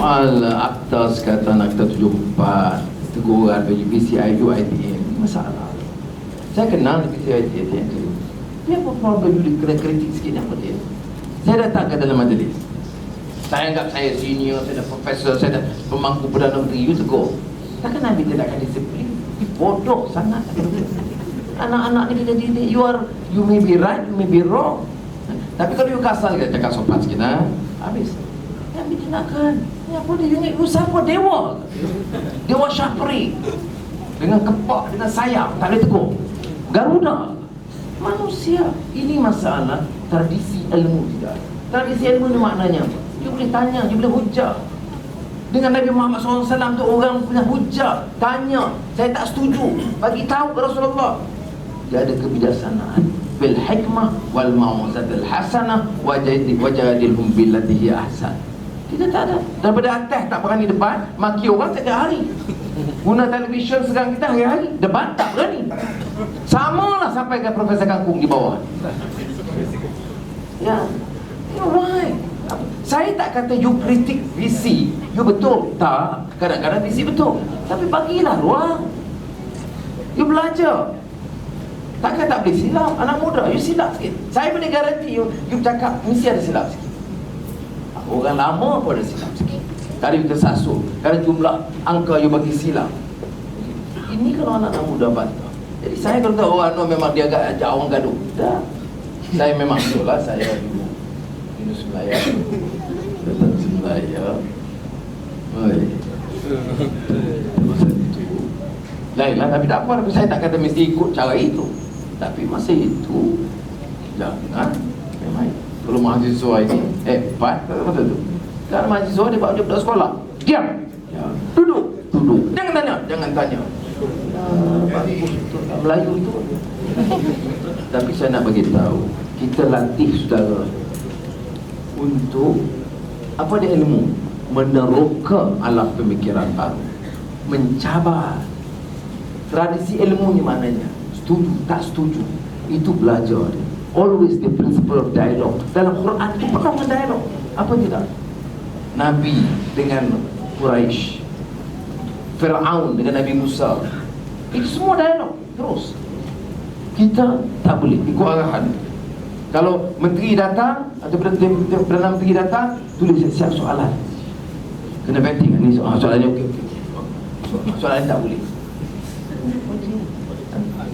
soal akta sekatan akta 74 teguran bagi PCIU ITM masalah. Saya kenal PCIU ITM tu. Dia apa problem dia kena kritik sikit apa dia. Saya datang ke dalam majlis. Saya anggap saya senior, saya dah profesor, saya dah pemangku Perdana Menteri. You tegur. Takkan Nabi tidak akan disiplin? Bodoh sangat. Anak-anak ni kita didik. You may be right, you may be wrong. Tapi kalau you kasar, kita cakap sopan sikit, habis. Nabi tindakan. Ni apa dia? You ingat you siapa? Dewa. Dewa Syafri. Dengan kepak, dengan sayap, tak boleh tegur. Garuda. Manusia. Ini masalah tradisi ilmu tidak. Tradisi ilmu ni maknanya apa? You boleh tanya, you boleh hujah. Dengan Nabi Muhammad SAW tu orang punya hujah. Tanya, saya tak setuju. Bagi tahu ke Rasulullah. Dia ada kebijaksanaan. Bil hikmah wal mau'izatil hasanah wajadilhum billati hiya ahsan. Kita tak ada. Daripada atas tak berani debat, maki orang setiap hari. Guna televisyen sekarang kita hari-hari debat tak berani. Samalah sampai ke Profesor Kangkung di bawah. Ya. Why? Saya tak kata you kritik visi, you betul. Tak, kadang-kadang visi betul. Tapi bagilah ruang. You belajar. Takkan tak boleh silap. Anak muda, you silap sikit. Saya boleh garanti you cakap mesti ada silap sikit. Orang lama pun ada silap sikit. Kadang kita sasuk, kadang jumlah angka you bagi silap. Ini kalau anak muda bantah. Jadi saya kalau tahu orang memang dia agak ajak orang gaduh. Dah. Saya memang betul lah. Saya dulu Yunus Melaya. Yunus Melaya. Oi. Masa itu lain lah, tapi tak apa. Saya tak kata mesti ikut cara itu. Tapi masa itu jangan memang. Kalau mahasiswa ini hebat, kata tu. Kalau mahasiswa dia bawa dia budak sekolah, diam. Ya. Duduk. Jangan tanya. Bagus betul Melayu itu. Tapi saya nak bagi tahu, kita latih saudara untuk apa dia ilmu, meneroka alam pemikiran baru, mencabar. Tradisi ilmu ni maknanya setuju, tak setuju, itu belajar dia. Always the principle of dialogue. Dalam Quran itu penuh dengan dialog. Apa tidak? Nabi dengan Quraisy, Fir'aun dengan Nabi Musa. Itu semua dialog terus. Kita tak boleh ikut arahan. Kalau menteri datang atau Perdana Menteri datang, tulis siap soalan. Kena betting ni soalan ni okey. Soalan ni tak boleh.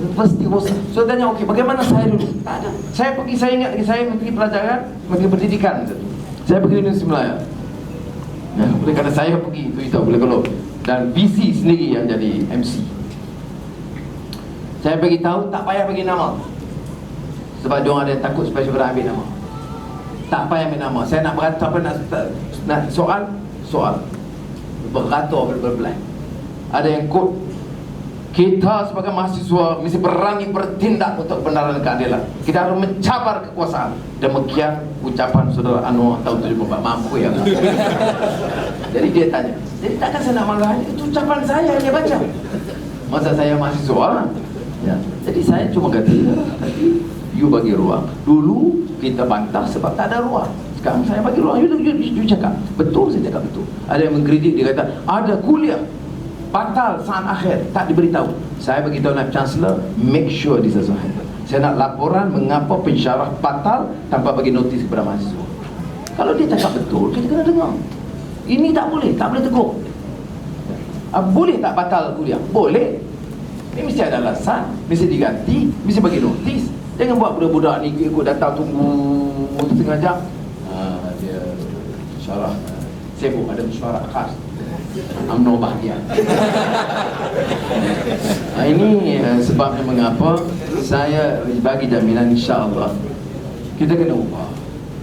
Pasti bosan. So tanya okey, bagaimana saya dulu? Tak ada. Saya ingat lagi saya Menteri Pelajaran, Menteri Pendidikan. Saya pergi Universiti Melaya. Ya, boleh kata saya pergi itu tahu boleh kalau dan VC sendiri yang jadi MC. Saya bagi tahu tak payah bagi nama. Sebab dia orang ada takut supaya saya ambil nama. Tak payah ambil nama. Saya nak berkata apa nak soal beratur berbelai. Ada yang quote, kita sebagai mahasiswa mesti berani bertindak untuk kebenaran dan keadilan. Kita harus mencabar kekuasaan. Demikian ucapan saudara Anwar tahun 74. Mampu ya. Jadi dia tanya, jadi takkan saya nak marah? Itu ucapan saya dia baca. Masa saya mahasiswa lah. Ya. Jadi saya cuma kata, tapi you bagi ruang. Dulu kita bantah sebab tak ada ruang. Sekarang saya bagi ruang. You cakap betul, saya cakap betul. Ada yang mengkritik, dia kata ada kuliah batal saat akhir, tak diberitahu. Saya beritahu Naib Chancellor, make sure this doesn't happen. Saya nak laporan mengapa pensyarah batal tanpa bagi notis kepada mahasiswa. Kalau dia cakap betul, kita kena dengar. Ini tak boleh tegur. Boleh tak batal kuliah? Boleh. Ini mesti ada alasan, mesti diganti, mesti bagi notis. Jangan buat budak-budak ni ikut datang tunggu setengah jam. Dia syarah sibuk, ada mesyuarat khas. UMNO bahagia. Ini sebabnya mengapa saya bagi jaminan insya-Allah kita kena ubah.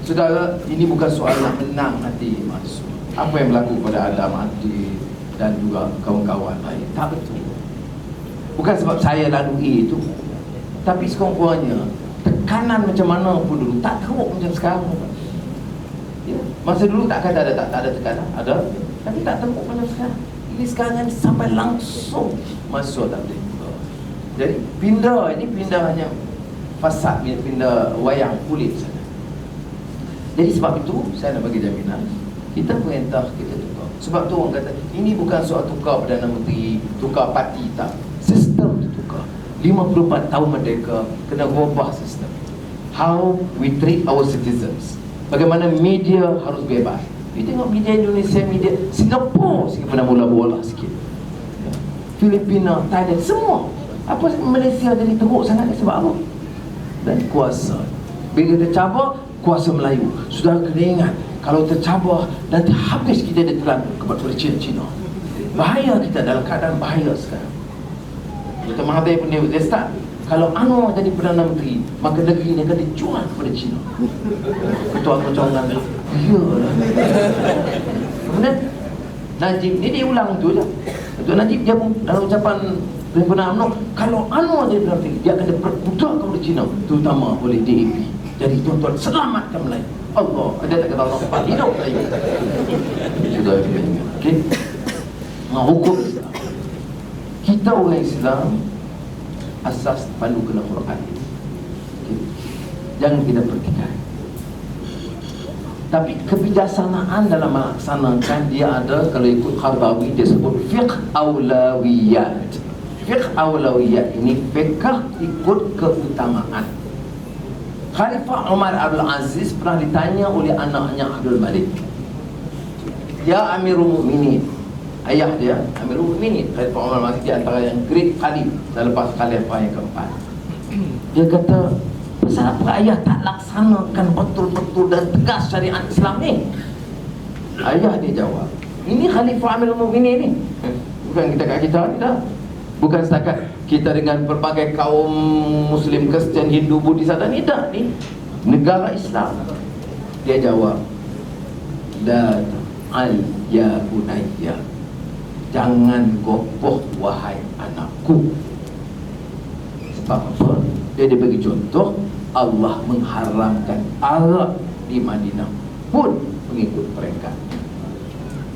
Saudara, ini bukan soal nak menang hati mahasiswa. Apa yang berlaku pada Adam, Adi dan juga kawan-kawan lain tak betul. Bukan sebab saya lalui itu, tapi sekurang-kurangnya tekanan macam mana pun dulu tak teruk macam sekarang. Ya, masa dulu tak kata ada, tak ada tekanan, ada, tapi tak teruk macam sekarang. Ini sekarang ni sampai langsung masuk tak boleh. Jadi pindah hanya fasad, pindah wayang kulit saja. Jadi sebab itu saya nak bagi jaminan, kita perintah kita juga Sebab tu orang kata ini bukan soal tukar Perdana Menteri, tukar parti, tak. Sistem tu tukar. 54 tahun merdeka, kena ubah sistem. How we treat our citizens. Bagaimana media harus bebas. You tengok media Indonesia, media Singapura sikit pernah mula bola sikit, Filipina, Thailand, semua. Apa Malaysia jadi teruk sangat ni sebab apa? Dan kuasa. Bila tercabar, kuasa Melayu. Sudah kena ingat, kalau tercabar nanti habis kita ditelan kepada Cina. Bahaya kita, dalam keadaan bahaya sekarang. Dr. Mahathir pun dia start, kalau Anwar jadi Perdana Menteri, maka negeri ini akan dijual kepada Cina. Ketua Kecongan, iyalah. Kemudian Najib ni dia ulang tu je. Ketua Najib dia pun dalam ucapan Perdana UMNO, kalau Anwar jadi Perdana Menteri, dia akan diperbudak kepada Cina, terutama oleh DAP. Jadi tuan-tuan, selamatkan Melayu. Allah, dia tak kata Allah sempat hidup Melayu. Sudah kita ingat. Okay? Hukum Islam. Kita orang Islam, asas pandu kena Quran. Okay? Jangan kita pertikaikan. Tapi kebijaksanaan dalam melaksanakan dia ada, kalau ikut Qardawi dia sebut fiqh aulawiyat. Fiqh aulawiyat ini fiqh ikut keutamaan. Khalifah Umar Abdul Aziz pernah ditanya oleh anaknya Abdul Malik, ya Amirul Mukminin, ayah dia Amirul Mukminin, Khalifah Umar Aziz di antara yang great khalif selepas Khalifah yang keempat. Dia kata, pasal apa ayah tak laksanakan betul-betul dan tegas syariat Islam ni? Ayah dia jawab, ini Khalifah Amirul Mukminin ni, bukan kita kat kita ni dah. Bukan setakat kita dengan berbagai kaum Muslim, Kristian, Hindu, Buddhis, dan tidak ni negara Islam. Dia jawab, la ta'al ya bunayya, jangan gopoh wahai anakku. Sebab apa? Dia bagi contoh, Allah mengharamkan arak di Madinah pun mengikut mereka.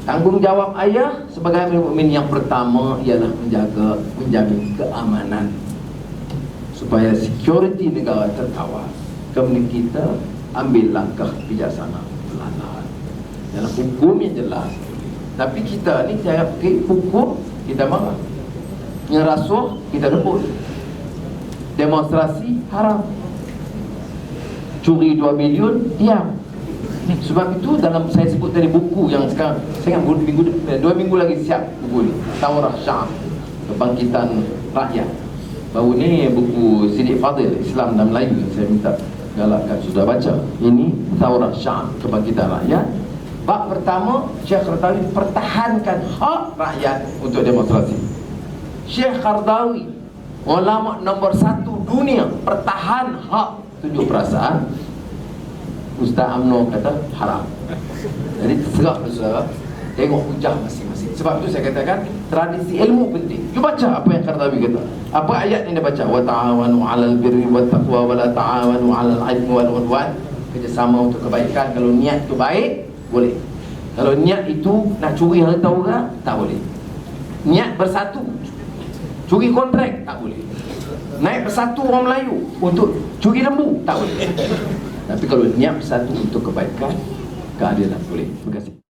Tanggungjawab ayah sebagai Amirul Mukminin yang pertama ialah menjaga keamanan supaya security negara terkawal. Kemudian kita ambil langkah bijaksana perlahan-lahan dalam hukum yang jelas. Tapi kita ni cara fikir hukum, kita marah. Ngerasuh, kita rebut. Demonstrasi haram. Curi 2 million, diam. Sebab itu dalam saya sebut tadi buku yang sekarang saya ingat dua minggu lagi siap buku ni, Thawrah Syam, Kebangkitan Rakyat. Baru ni buku Siddiq Fadil, Islam dan Melayu, saya minta galakkan sudah baca. Ini Thawrah Syam, Kebangkitan Rakyat. Bab pertama, Syekh Qardawi pertahankan hak rakyat untuk demonstrasi. Syekh Qardawi, ulama nombor 1 dunia, pertahan hak tunjuk perasaan. Ustaz UMNO kata haram. Jadi terserah saudara, tengok hujah masing-masing. Sebab itu saya katakan tradisi ilmu penting. You baca apa yang Qardawi kata. Apa ayat yang dia baca? Wa ta'awanu 'alal birri wat taqwa wa la ta'awanu 'alal 'ithmi wal 'udwan. Kerjasama untuk kebaikan. Kalau niat itu baik, boleh. Kalau niat itu nak curi harta orang, tak boleh. Niat bersatu, curi kontrak, tak boleh. Naik bersatu orang Melayu untuk curi lembu, tak boleh. Tapi kalau niat bersatu untuk kebaikan, keadilan boleh. Terima kasih.